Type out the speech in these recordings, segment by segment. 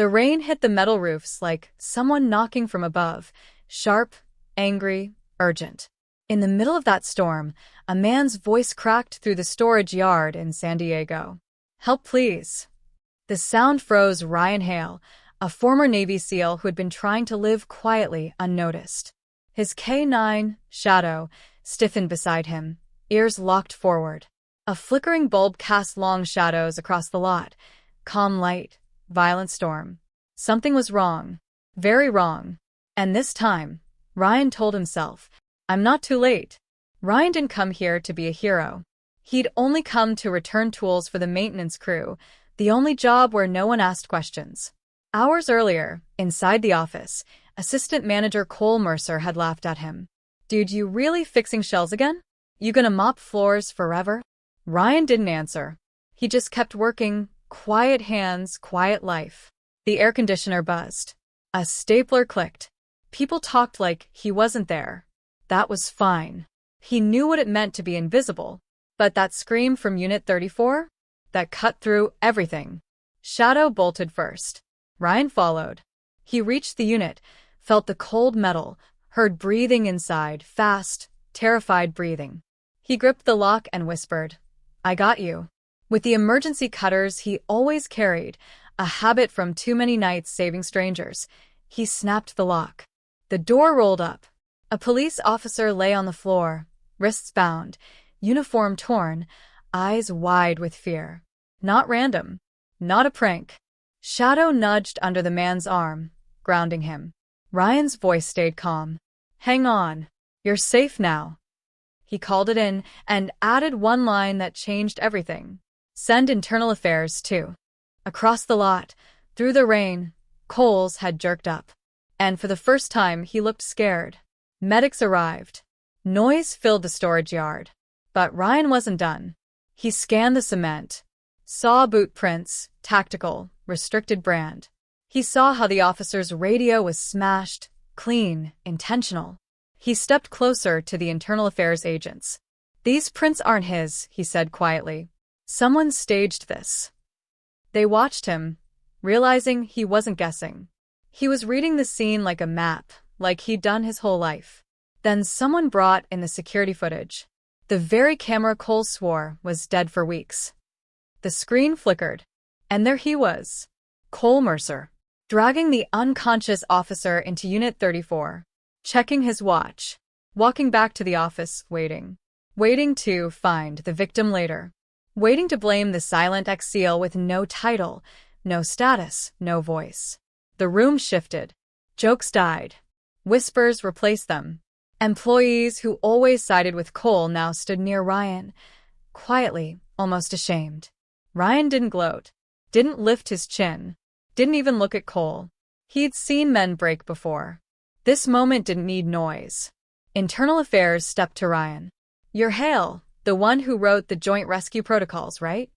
The rain hit the metal roofs like someone knocking from above, sharp, angry, urgent. In the middle of that storm, a man's voice cracked through the storage yard in San Diego. "Help, please." The sound froze Ryan Hale, a former Navy SEAL who had been trying to live quietly unnoticed. His K9, Shadow, stiffened beside him, ears locked forward. A flickering bulb cast long shadows across the lot. Calm light, violent storm. Something was wrong. Very wrong. And this time, Ryan told himself, "I'm not too late." Ryan didn't come here to be a hero. He'd only come to return tools for the maintenance crew, the only job where no one asked questions. Hours earlier, inside the office, Assistant Manager Cole Mercer had laughed at him. "Dude, you really fixing shells again? You gonna mop floors forever?" Ryan didn't answer. He just kept working, quiet hands, quiet life. The air conditioner buzzed. A stapler clicked. People talked like he wasn't there. That was fine. He knew what it meant to be invisible. But that scream from Unit 34? That cut through everything. Shadow bolted first. Ryan followed. He reached the unit, felt the cold metal, heard breathing inside, fast, terrified breathing. He gripped the lock and whispered, "I got you." With the emergency cutters he always carried, a habit from too many nights saving strangers, he snapped the lock. The door rolled up. A police officer lay on the floor, wrists bound, uniform torn, eyes wide with fear. Not random. Not a prank. Shadow nudged under the man's arm, grounding him. Ryan's voice stayed calm. "Hang on. You're safe now." He called it in and added one line that changed everything. "Send internal affairs, too." Across the lot, through the rain, Coles had jerked up. And for the first time he looked scared. Medics arrived. Noise filled the storage yard. But Ryan wasn't done. He scanned the cement. Saw boot prints, tactical, restricted brand. He saw how the officer's radio was smashed, clean, intentional. He stepped closer to the internal affairs agents. "These prints aren't his," he said quietly. "Someone staged this." They watched him, realizing he wasn't guessing. He was reading the scene like a map, like he'd done his whole life. Then someone brought in the security footage. The very camera Cole swore was dead for weeks. The screen flickered, and there he was, Cole Mercer, dragging the unconscious officer into Unit 34, checking his watch, walking back to the office, waiting to find the victim later, waiting to blame the silent ex-SEAL with no title, no status, no voice. The room shifted. Jokes died. Whispers replaced them. Employees who always sided with Cole now stood near Ryan, quietly, almost ashamed. Ryan didn't gloat, didn't lift his chin, didn't even look at Cole. He'd seen men break before. This moment didn't need noise. Internal Affairs stepped to Ryan. "You're Hale, the one who wrote the joint rescue protocols, right?"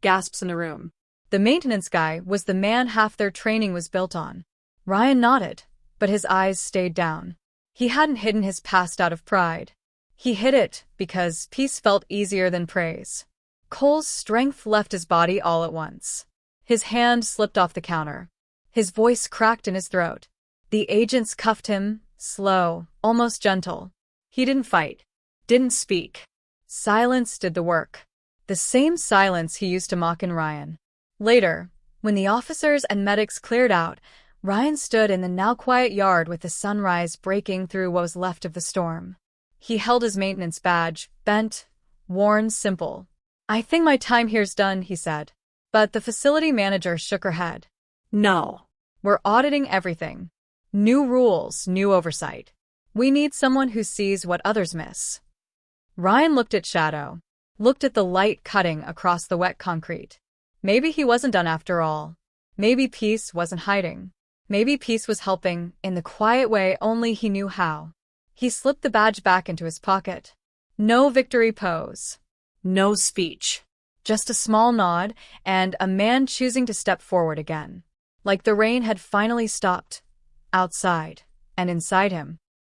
Gasps in the room. The maintenance guy was the man half their training was built on. Ryan nodded, but his eyes stayed down. He hadn't hidden his past out of pride. He hid it because peace felt easier than praise. Cole's strength left his body all at once. His hand slipped off the counter. His voice cracked in his throat. The agents cuffed him, slow, almost gentle. He didn't fight, didn't speak. Silence did the work. The same silence he used to mock in Ryan. Later, when the officers and medics cleared out, Ryan stood in the now quiet yard with the sunrise breaking through what was left of the storm. He held his maintenance badge, bent, worn, simple. "I think my time here's done," he said. But the facility manager shook her head. "No. We're auditing everything. New rules, new oversight. We need someone who sees what others miss." Ryan looked at Shadow, looked at the light cutting across the wet concrete. Maybe he wasn't done after all. Maybe peace wasn't hiding. Maybe peace was helping, in the quiet way only he knew how. He slipped the badge back into his pocket. No victory pose. No speech. Just a small nod, and a man choosing to step forward again. Like the rain had finally stopped. Outside, and inside him.